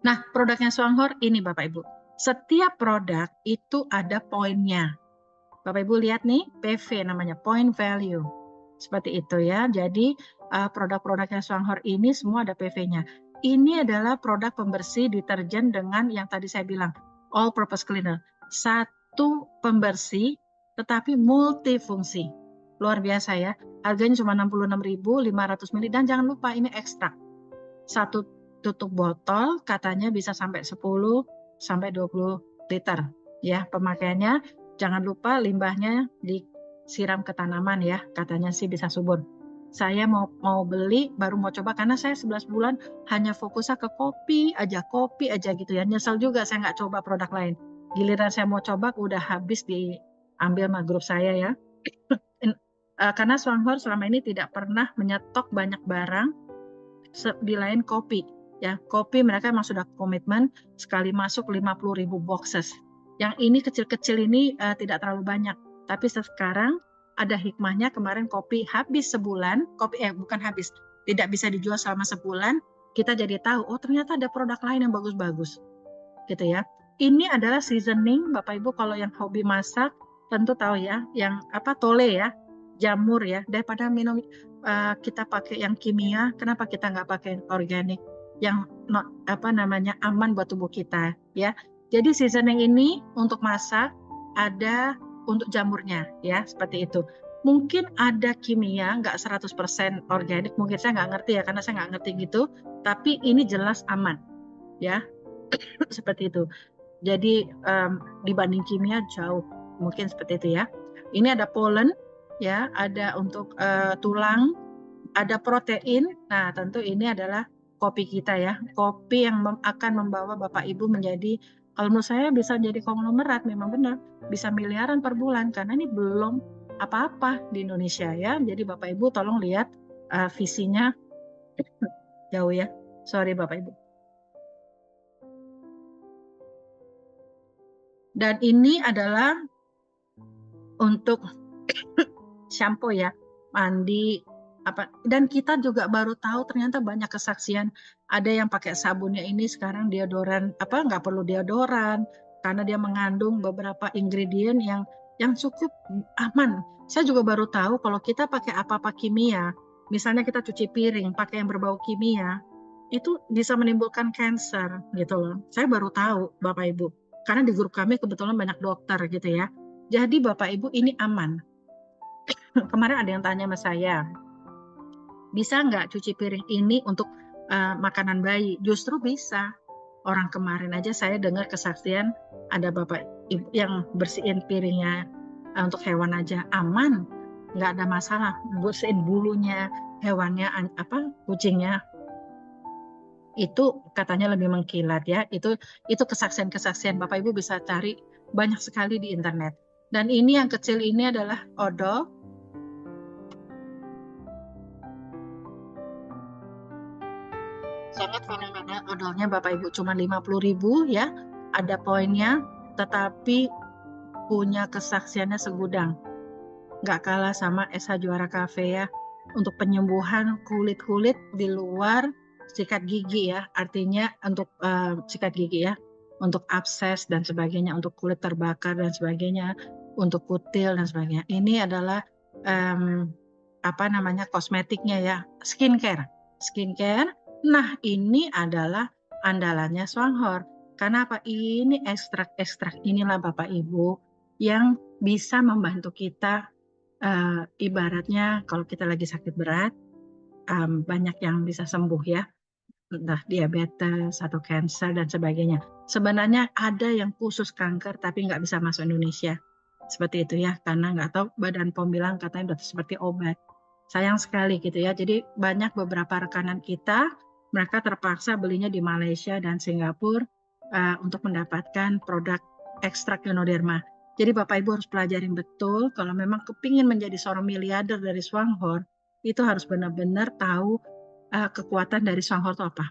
Nah, produknya Swanghor ini Bapak Ibu. Setiap produk itu ada poinnya. Bapak Ibu lihat nih, PV namanya, point value. Seperti itu ya. Jadi produk-produknya Swanghor ini semua ada PV-nya. Ini adalah produk pembersih deterjen dengan yang tadi saya bilang, all purpose cleaner. Satu pembersih tetapi multifungsi. Luar biasa ya. Harganya cuma 66.500 ml dan jangan lupa ini ekstrak. Satu tutup botol katanya bisa sampai 10 sampai 20 liter ya pemakaiannya. Jangan lupa limbahnya disiram ke tanaman ya, katanya sih bisa subur. Saya mau beli, baru mau coba karena saya 11 bulan hanya fokusnya ke kopi aja gitu ya. Nyesel juga saya nggak coba produk lain. Giliran saya mau coba udah habis diambil sama grup saya ya. Karena Swanghor selama ini tidak pernah menyetok banyak barang di lain kopi. Ya, kopi mereka memang sudah komitmen sekali masuk 50.000 boxes. Yang ini kecil-kecil ini tidak terlalu banyak. Tapi sekarang ada hikmahnya, kemarin kopi habis sebulan, bukan habis, tidak bisa dijual selama sebulan, kita jadi tahu, oh ternyata ada produk lain yang bagus-bagus. Gitu ya. Ini adalah seasoning, Bapak Ibu kalau yang hobi masak tentu tahu ya, yang tole ya, jamur ya, daripada minum kita pakai yang kimia, kenapa kita nggak pakai organik yang aman buat tubuh kita ya. Jadi seasoning ini untuk masak, ada untuk jamurnya ya, seperti itu. Mungkin ada kimia, nggak 100% organik, mungkin saya nggak ngerti ya, karena saya nggak ngerti gitu, tapi ini jelas aman ya, seperti itu. Jadi dibanding kimia jauh, mungkin seperti itu ya. Ini ada pollen ya, ada untuk tulang, ada protein. Nah, tentu ini adalah kopi kita ya. Kopi yang akan membawa Bapak Ibu menjadi, kalau menurut saya bisa jadi konglomerat, memang benar. Bisa miliaran per bulan, karena ini belum apa-apa di Indonesia ya. Jadi Bapak Ibu tolong lihat visinya jauh ya. Sorry Bapak Ibu. Dan ini adalah untuk shampoo ya, mandi dan kita juga baru tahu ternyata banyak kesaksian, ada yang pakai sabunnya ini sekarang deodoran nggak perlu deodoran karena dia mengandung beberapa ingredient yang cukup aman. Saya juga baru tahu kalau kita pakai apa-apa kimia, misalnya kita cuci piring pakai yang berbau kimia, itu bisa menimbulkan kanker gitu loh. Saya baru tahu Bapak Ibu, karena di grup kami kebetulan banyak dokter gitu ya. Jadi Bapak Ibu ini aman. Kemarin ada yang tanya sama saya, bisa nggak cuci piring ini untuk makanan bayi? Justru bisa. Orang kemarin aja saya dengar kesaksian ada bapak ibu yang bersihin piringnya untuk hewan aja aman, nggak ada masalah. Bersihin bulunya hewannya kucingnya itu katanya lebih mengkilat ya. Itu kesaksian-kesaksian, Bapak Ibu bisa cari banyak sekali di internet. Dan ini yang kecil ini adalah odol. Sangat fenomenal odolnya Bapak Ibu, cuma 50.000 ya, ada poinnya, tetapi punya kesaksiannya segudang. Nggak kalah sama SH Juara Cafe ya, untuk penyembuhan kulit-kulit di luar sikat gigi ya, artinya untuk sikat gigi ya, untuk abses dan sebagainya, untuk kulit terbakar dan sebagainya, untuk kutil dan sebagainya. Ini adalah kosmetiknya ya, skincare. Nah, ini adalah andalannya Swanghor. Karena apa? Ini ekstrak-ekstrak inilah Bapak Ibu yang bisa membantu kita, ibaratnya kalau kita lagi sakit berat, banyak yang bisa sembuh ya. Entah diabetes atau kanker dan sebagainya. Sebenarnya ada yang khusus kanker tapi nggak bisa masuk Indonesia. Seperti itu ya, karena nggak tahu Badan POM bilang katanya udah seperti obat. Sayang sekali gitu ya. Jadi banyak beberapa rekanan kita, mereka terpaksa belinya di Malaysia dan Singapura untuk mendapatkan produk ekstrak Ganoderma. Jadi Bapak Ibu harus pelajarin betul, kalau memang kepingin menjadi seorang miliarder dari Swanghor, itu harus benar-benar tahu kekuatan dari Swanghor itu apa,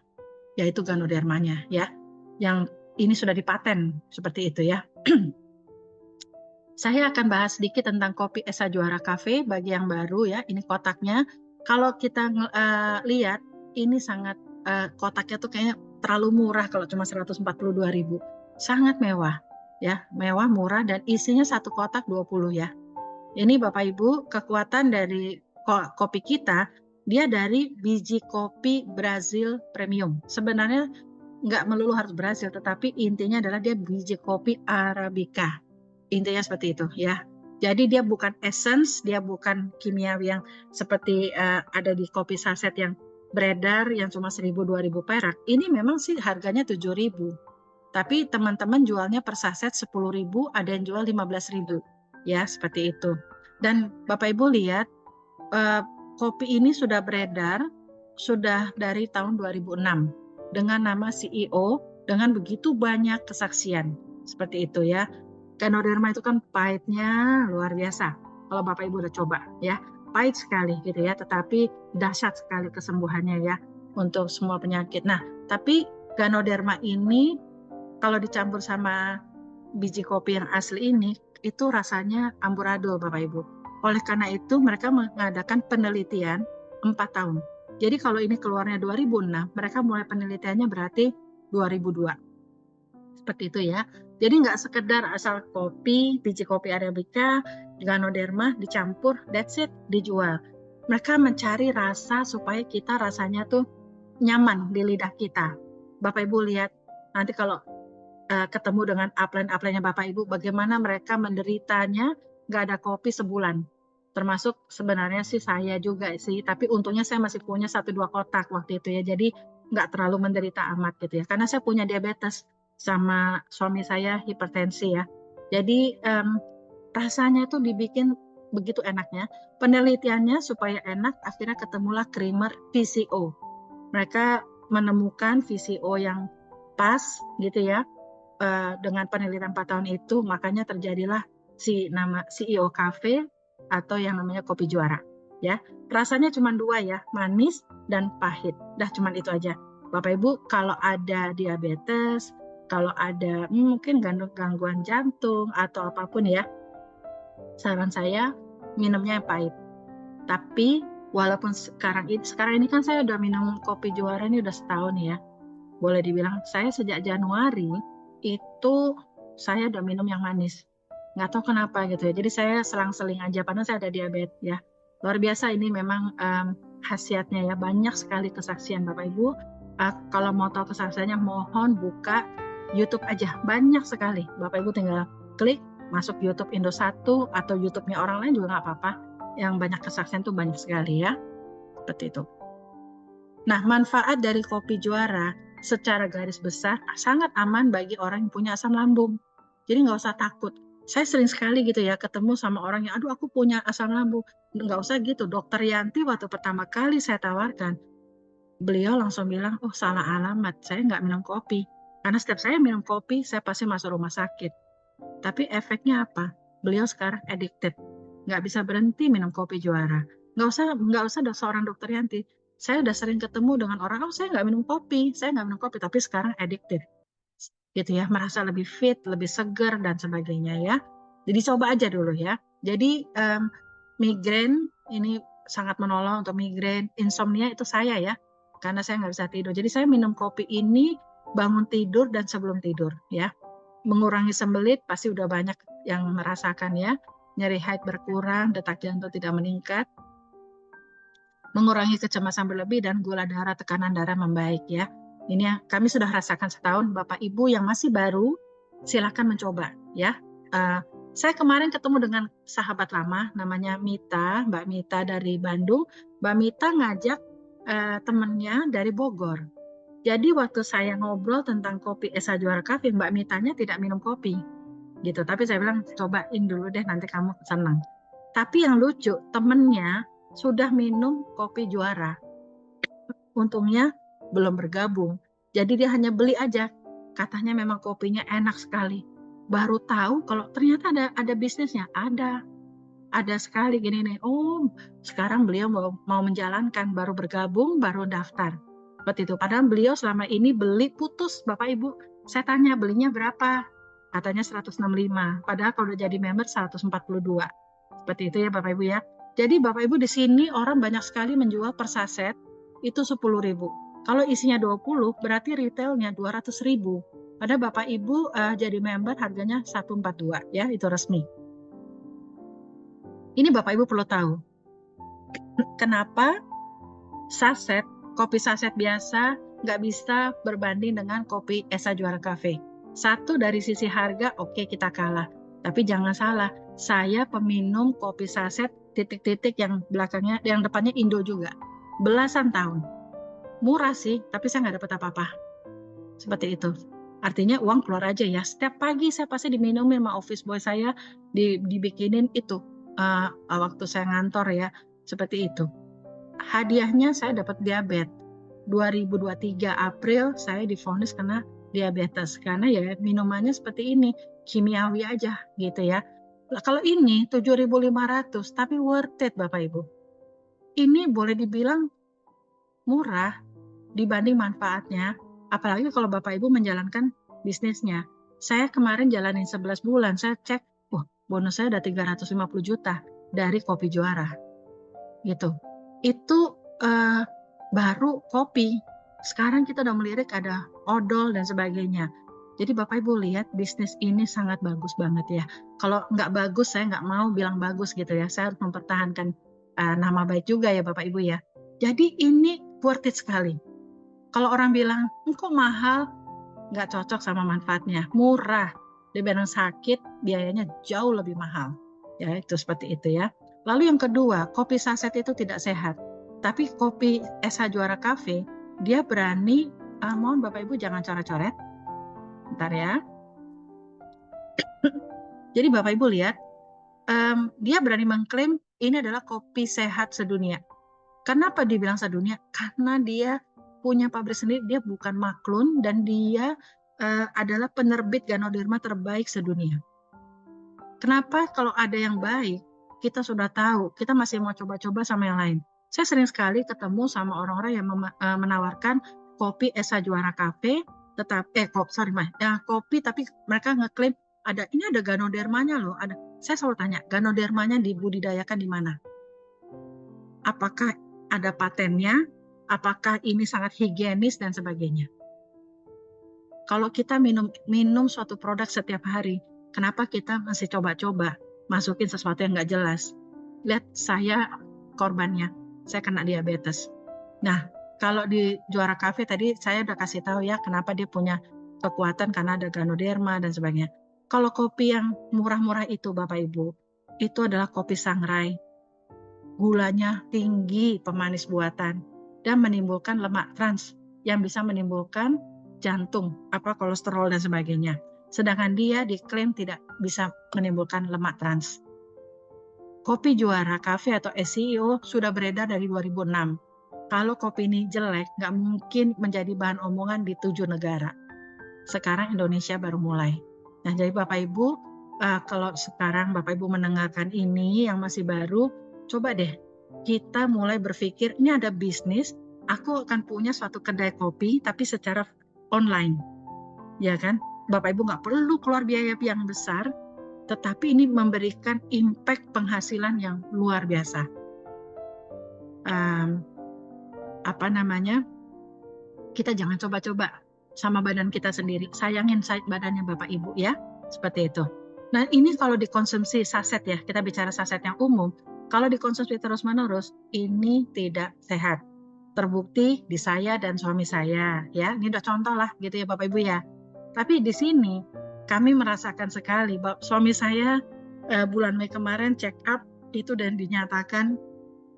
yaitu Ganodermanya ya. Yang ini sudah dipaten seperti itu ya. Saya akan bahas sedikit tentang kopi Esa Juara Cafe bagi yang baru ya. Ini kotaknya. Kalau kita lihat, ini sangat kotaknya tuh kayaknya terlalu murah kalau cuma 142.000. Sangat mewah ya, mewah, murah, dan isinya satu kotak 20 ya. Ini Bapak Ibu, kekuatan dari kopi kita, dia dari biji kopi Brazil Premium. Sebenarnya nggak melulu harus Brazil, tetapi intinya adalah dia biji kopi Arabica. Intinya seperti itu ya. Jadi dia bukan essence, dia bukan kimiawi yang seperti ada di kopi saset yang beredar yang cuma 1.000-2.000 perak. Ini memang sih harganya 7.000. Tapi teman-teman jualnya per saset 10.000, ada yang jual 15.000. Ya, seperti itu. Dan Bapak Ibu lihat, kopi ini sudah beredar sudah dari tahun 2006 dengan nama CEO, dengan begitu banyak kesaksian. Seperti itu ya. Ganoderma itu kan pahitnya luar biasa. Kalau Bapak Ibu udah coba ya, pahit sekali gitu ya, tetapi dahsyat sekali kesembuhannya ya untuk semua penyakit. Nah, tapi Ganoderma ini kalau dicampur sama biji kopi yang asli ini, itu rasanya amburadul Bapak Ibu. Oleh karena itu mereka mengadakan penelitian 4 tahun. Jadi kalau ini keluarnya 2006, mereka mulai penelitiannya berarti 2002. Seperti itu ya. Jadi nggak sekedar asal kopi, biji kopi Arabica, Ganoderma dicampur, that's it, dijual. Mereka mencari rasa supaya kita rasanya tuh nyaman di lidah kita. Bapak Ibu lihat, nanti kalau ketemu dengan upline-upline-nya Bapak Ibu, bagaimana mereka menderitanya nggak ada kopi sebulan. Termasuk sebenarnya sih saya juga sih, tapi untungnya saya masih punya 1-2 kotak waktu itu ya, jadi nggak terlalu menderita amat gitu ya. Karena saya punya diabetes, sama suami saya hipertensi ya. Jadi rasanya tuh dibikin begitu enaknya. Penelitiannya supaya enak, akhirnya ketemulah creamer VCO. Mereka menemukan VCO yang pas gitu ya. Dengan penelitian 4 tahun itu, makanya terjadilah nama CEO Cafe atau yang namanya kopi juara ya. Rasanya cuma 2 ya, manis dan pahit. Dah cuma itu aja. Bapak Ibu kalau ada diabetes, kalau ada mungkin gangguan jantung atau apapun ya, saran saya minumnya yang pahit. Tapi walaupun sekarang ini kan saya udah minum kopi juara ini udah setahun ya. Boleh dibilang saya sejak Januari itu saya udah minum yang manis. Nggak tahu kenapa gitu ya. Jadi saya selang-seling aja, padahal saya ada diabetes ya. Luar biasa ini memang khasiatnya ya. Banyak sekali kesaksian Bapak Ibu. Kalau mau tahu kesaksiannya mohon buka YouTube aja. Banyak sekali. Bapak Ibu tinggal klik masuk YouTube Indo1 atau YouTube-nya orang lain juga nggak apa-apa. Yang banyak kesaksian tuh banyak sekali ya. Seperti itu. Nah, manfaat dari kopi juara secara garis besar sangat aman bagi orang yang punya asam lambung. Jadi nggak usah takut. Saya sering sekali gitu ya ketemu sama orang yang, aduh aku punya asam lambung. Nggak usah gitu. Dokter Yanti waktu pertama kali saya tawarkan, beliau langsung bilang, oh salah alamat, saya nggak minum kopi. Karena setiap saya minum kopi, saya pasti masuk rumah sakit. Tapi efeknya apa? Beliau sekarang addicted. Nggak bisa berhenti minum kopi juara. Nggak usah seorang dokter Yanti. Saya udah sering ketemu dengan orang, oh saya nggak minum kopi, tapi sekarang addicted. Gitu ya, merasa lebih fit, lebih segar, dan sebagainya ya. Jadi coba aja dulu ya. Jadi migrain ini sangat menolong untuk migrain, insomnia itu saya ya, karena saya nggak bisa tidur. Jadi saya minum kopi ini bangun tidur dan sebelum tidur ya. Mengurangi sembelit pasti udah banyak yang merasakan ya. Nyeri haid berkurang, detak jantung tidak meningkat, mengurangi kecemasan berlebih, dan gula darah, tekanan darah membaik ya. Ini yang kami sudah rasakan setahun. Bapak Ibu yang masih baru, silakan mencoba ya. Saya kemarin ketemu dengan sahabat lama, namanya Mita, Mbak Mita dari Bandung. Mbak Mita ngajak temennya dari Bogor. Jadi waktu saya ngobrol tentang kopi Esa Juara Cafe, Mbak Mitanya tidak minum kopi, gitu. Tapi saya bilang cobain dulu deh, nanti kamu senang. Tapi yang lucu, temennya sudah minum kopi juara. Untungnya belum bergabung. Jadi dia hanya beli aja. Katanya memang kopinya enak sekali. Baru tahu kalau ternyata ada bisnisnya. Ada sekali gini nih. Oh, sekarang beliau mau menjalankan, baru bergabung, baru daftar. Seperti itu. Padahal beliau selama ini beli putus, Bapak Ibu. Saya tanya belinya berapa? Katanya 165. Padahal kalau udah jadi member 142. Seperti itu ya Bapak Ibu ya. Jadi Bapak Ibu di sini orang banyak sekali menjual per saset itu 10.000. Kalau isinya 20 berarti retailnya 200.000. Padahal Bapak Ibu jadi member harganya 142 ya, itu resmi. Ini Bapak Ibu perlu tahu. Kenapa saset, kopi saset biasa nggak bisa berbanding dengan kopi Esa Juara Cafe. Satu, dari sisi harga, oke, kita kalah. Tapi jangan salah, saya peminum kopi saset titik-titik yang belakangnya, yang depannya Indo juga. Belasan tahun. Murah sih, tapi saya nggak dapat apa-apa. Seperti itu. Artinya uang keluar aja ya. Setiap pagi saya pasti diminumin sama office boy saya, dibikinin itu. Waktu saya ngantor ya, seperti itu. Hadiahnya saya dapat diabetes. 2023 April saya divonis kena diabetes karena ya minumannya seperti ini, kimiawi aja gitu ya. Kalau ini 7.500 tapi worth it Bapak Ibu. Ini boleh dibilang murah dibanding manfaatnya, apalagi kalau Bapak Ibu menjalankan bisnisnya. Saya kemarin jalanin 11 bulan, saya cek, bonus saya ada 350 juta dari Kopi Juara. Gitu. Itu baru kopi. Sekarang kita udah melirik ada odol dan sebagainya. Jadi Bapak Ibu lihat bisnis ini sangat bagus banget ya. Kalau nggak bagus saya nggak mau bilang bagus gitu ya. Saya harus mempertahankan nama baik juga ya Bapak Ibu ya. Jadi ini worth it sekali. Kalau orang bilang, kok mahal? Nggak cocok sama manfaatnya. Murah. Dibanding sakit, biayanya jauh lebih mahal. Ya, itu seperti itu ya. Lalu yang kedua, kopi saset itu tidak sehat. Tapi kopi Esa Juara Cafe, dia berani, mohon Bapak Ibu jangan coret-coret. Bentar ya. Jadi Bapak Ibu lihat, dia berani mengklaim ini adalah kopi sehat sedunia. Kenapa dibilang sedunia? Karena dia punya pabrik sendiri, dia bukan maklun, dan dia adalah penerbit Ganoderma terbaik sedunia. Kenapa kalau ada yang baik, kita sudah tahu, kita masih mau coba-coba sama yang lain. Saya sering sekali ketemu sama orang-orang yang menawarkan kopi Esa Juara Cafe, kopi tapi mereka ngeklaim ini ada Ganodermanya loh. Saya selalu tanya, Ganodermanya dibudidayakan di mana? Apakah ada patennya? Apakah ini sangat higienis dan sebagainya? Kalau kita minum suatu produk setiap hari, kenapa kita masih coba-coba masukin sesuatu yang nggak jelas? Lihat, saya korbannya, saya kena diabetes. Nah, kalau di Juara Cafe tadi saya udah kasih tahu ya kenapa dia punya kekuatan karena ada Ganoderma dan sebagainya. Kalau kopi yang murah-murah itu Bapak Ibu, itu adalah kopi sangrai. Gulanya tinggi, pemanis buatan, dan menimbulkan lemak trans yang bisa menimbulkan jantung, kolesterol dan sebagainya. Sedangkan dia diklaim tidak bisa menimbulkan lemak trans. Kopi Juara Cafe atau SCO sudah beredar dari 2006. Kalau kopi ini jelek, nggak mungkin menjadi bahan omongan di 7 negara. Sekarang Indonesia baru mulai. Nah, jadi Bapak Ibu, kalau sekarang Bapak Ibu mendengarkan ini yang masih baru, coba deh kita mulai berpikir, ini ada bisnis, aku akan punya suatu kedai kopi tapi secara online. Ya kan? Bapak Ibu nggak perlu keluar biaya yang besar, tetapi ini memberikan impact penghasilan yang luar biasa. Kita jangan coba-coba sama badan kita sendiri. Sayangin badannya Bapak Ibu ya. Seperti itu. Nah, ini kalau dikonsumsi saset ya, kita bicara saset yang umum. Kalau dikonsumsi terus-menerus, ini tidak sehat. Terbukti di saya dan suami saya ya. Ini udah contoh lah gitu ya Bapak Ibu ya. Tapi di sini kami merasakan sekali, suami saya bulan Mei kemarin check up itu dan dinyatakan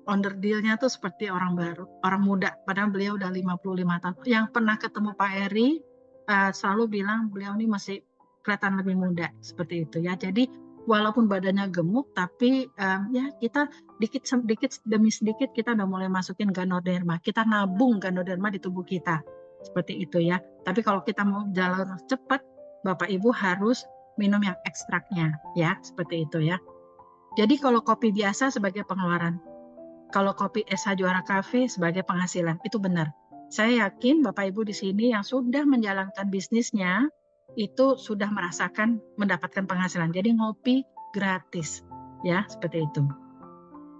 onderdilnya tuh seperti orang baru, orang muda, padahal beliau udah 55 tahun. Yang pernah ketemu Pak Eri selalu bilang beliau ini masih kelihatan lebih muda, seperti itu ya. Jadi walaupun badannya gemuk, tapi ya kita dikit demi sedikit kita udah mulai masukin Ganoderma. Kita nabung Ganoderma di tubuh kita, seperti itu ya. Tapi kalau kita mau jalan cepat, Bapak Ibu harus minum yang ekstraknya, ya, seperti itu ya. Jadi kalau kopi biasa sebagai pengeluaran, kalau kopi Esa Juara Cafe sebagai penghasilan, itu benar. Saya yakin Bapak Ibu di sini yang sudah menjalankan bisnisnya, itu sudah merasakan mendapatkan penghasilan. Jadi ngopi gratis, ya, seperti itu.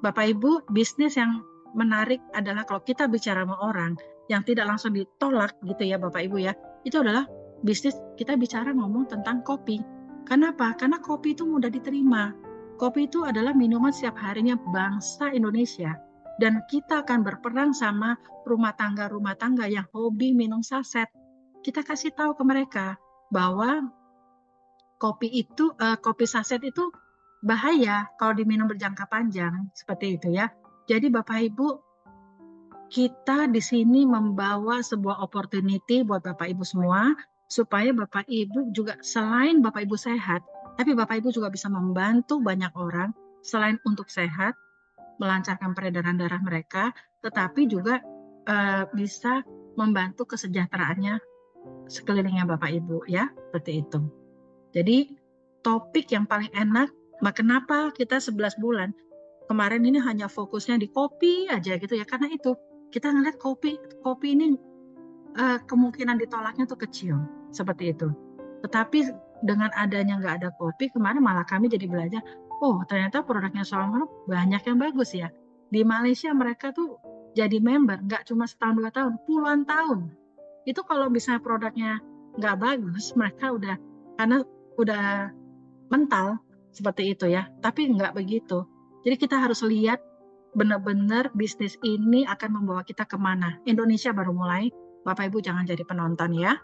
Bapak Ibu, bisnis yang menarik adalah kalau kita bicara sama orang, yang tidak langsung ditolak gitu ya Bapak Ibu ya, itu adalah bisnis kita bicara ngomong tentang kopi. Kenapa? Karena kopi itu mudah diterima. Kopi itu adalah minuman setiap harinya bangsa Indonesia. Dan kita akan berperang sama rumah tangga yang hobi minum saset. Kita kasih tahu ke mereka bahwa kopi saset itu bahaya kalau diminum berjangka panjang, seperti itu ya. Jadi Bapak Ibu, kita di sini membawa sebuah opportunity buat Bapak Ibu semua, supaya Bapak Ibu juga selain Bapak Ibu sehat, tapi Bapak Ibu juga bisa membantu banyak orang selain untuk sehat, melancarkan peredaran darah mereka, tetapi juga bisa membantu kesejahteraannya sekelilingnya Bapak Ibu ya, seperti itu. Jadi topik yang paling enak, kenapa kita 11 bulan kemarin ini hanya fokusnya di kopi aja gitu ya, karena itu kita ngeliat kopi ini kemungkinan ditolaknya tuh kecil, seperti itu. Tetapi dengan adanya nggak ada kopi, kemarin malah kami jadi belajar, oh ternyata produknya Songhor banyak yang bagus ya. Di Malaysia mereka tuh jadi member, nggak cuma setahun 2 tahun, puluhan tahun. Itu kalau misalnya produknya nggak bagus, mereka karena udah mental, seperti itu ya. Tapi nggak begitu. Jadi kita harus lihat benar-benar bisnis ini akan membawa kita kemana. Indonesia baru mulai, Bapak Ibu jangan jadi penonton ya.